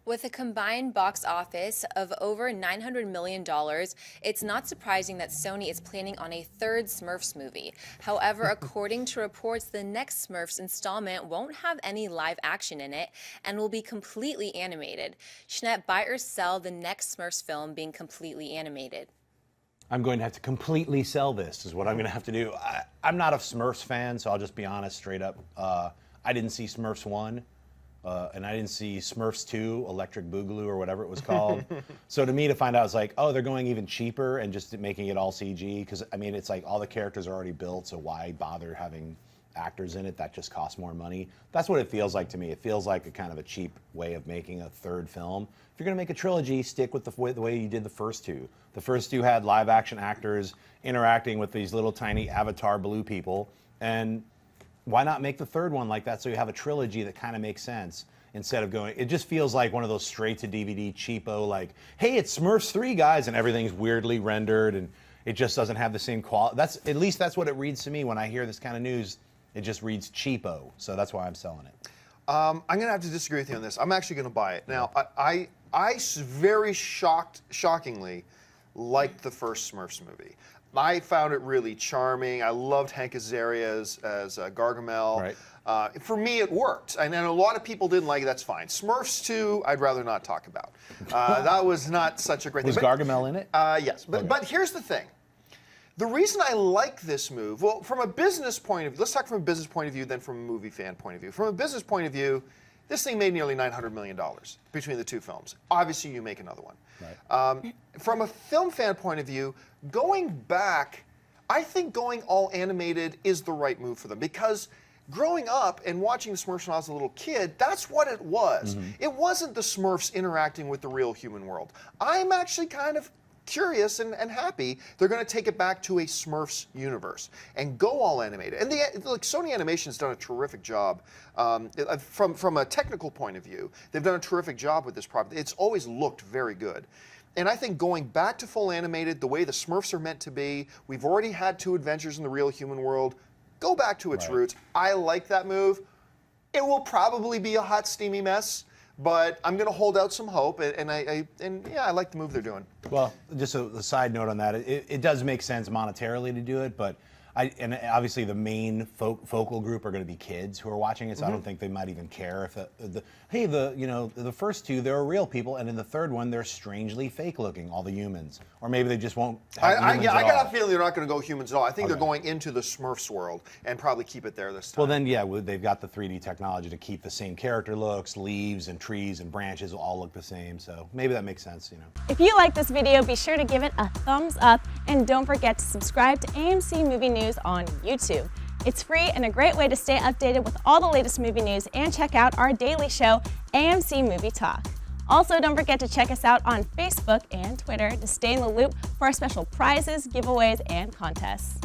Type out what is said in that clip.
With a combined box office of over $900 million, it's not surprising that Sony is planning on a third Smurfs movie. However, according to reports, the next Smurfs installment won't have any live action in it and will be completely animated. Jeanette, buy or sell the next Smurfs film being completely animated? I'm going to have to completely sell this, is what I'm going to have to do. I'm not a Smurfs fan, so I'll just be honest straight up. I didn't see Smurfs 1. And I didn't see Smurfs 2, Electric Boogaloo, or whatever it was called. So to me, to find out, it's like, oh, they're going even cheaper and just making it all CG. Because, I mean, it's like all the characters are already built, so why bother having actors in it? That just costs more money. That's what it feels like to me. It feels like a kind of a cheap way of making a third film. If you're going to make a trilogy, stick with the way you did the first two. The first two had live-action actors interacting with these little tiny avatar blue people. And why not make the third one like that so you have a trilogy that kind of makes sense instead of going, it just feels like one of those straight to DVD cheapo, like, hey, it's Smurfs 3, guys, and everything's weirdly rendered and it just doesn't have the same quality. At least that's what it reads to me when I hear this kind of news. It just reads cheapo, so that's why I'm selling it. I'm going to have to disagree with you on this. I'm actually going to buy it. Now, I very shockingly liked the first Smurfs movie. I found it really charming. I loved Hank Azaria as Gargamel. Right. For me, it worked. And a lot of people didn't like it. That's fine. Smurfs 2, I'd rather not talk about. That was not such a great thing. Was Gargamel in it? Yes. But here's the thing. The reason I like this move, well, from a business point of view, let's talk from a business point of view, then from a movie fan point of view. From a business point of view, this thing made nearly $900 million between the two films. Obviously, you make another one. Right. From a film fan point of view, going back, I think going all animated is the right move for them because growing up and watching the Smurfs when I was a little kid, that's what it was. Mm-hmm. It wasn't the Smurfs interacting with the real human world. I'm actually kind of curious and happy they're going to take it back to a Smurfs universe and go all animated. And Sony Animation's done a terrific job from a technical point of view. They've done a terrific job with this property. It's always looked very good. And I think going back to full animated, the way the Smurfs are meant to be, we've already had 2 adventures in the real human world. Go back to its roots. I like that move. It will probably be a hot, steamy mess. But I'm going to hold out some hope, and yeah, I like the move they're doing. Well, just a side note on that, it does make sense monetarily to do it, but and obviously the main focal group are going to be kids who are watching it, so I don't think they might even care if the first 2 they're real people, and in the third one they're strangely fake looking, all the humans, or maybe they just won't have humans I got a feeling they're not going to go humans at all. I think they're going into the Smurfs world and probably keep it there this time. Well, then yeah, they've got the 3D technology to keep the same character looks, leaves and trees and branches will all look the same, so maybe that makes sense, you know. If you like this video, be sure to give it a thumbs up and don't forget to subscribe to AMC Movie News on YouTube. It's free and a great way to stay updated with all the latest movie news and check out our daily show, AMC Movie Talk. Also, don't forget to check us out on Facebook and Twitter to stay in the loop for our special prizes, giveaways, and contests.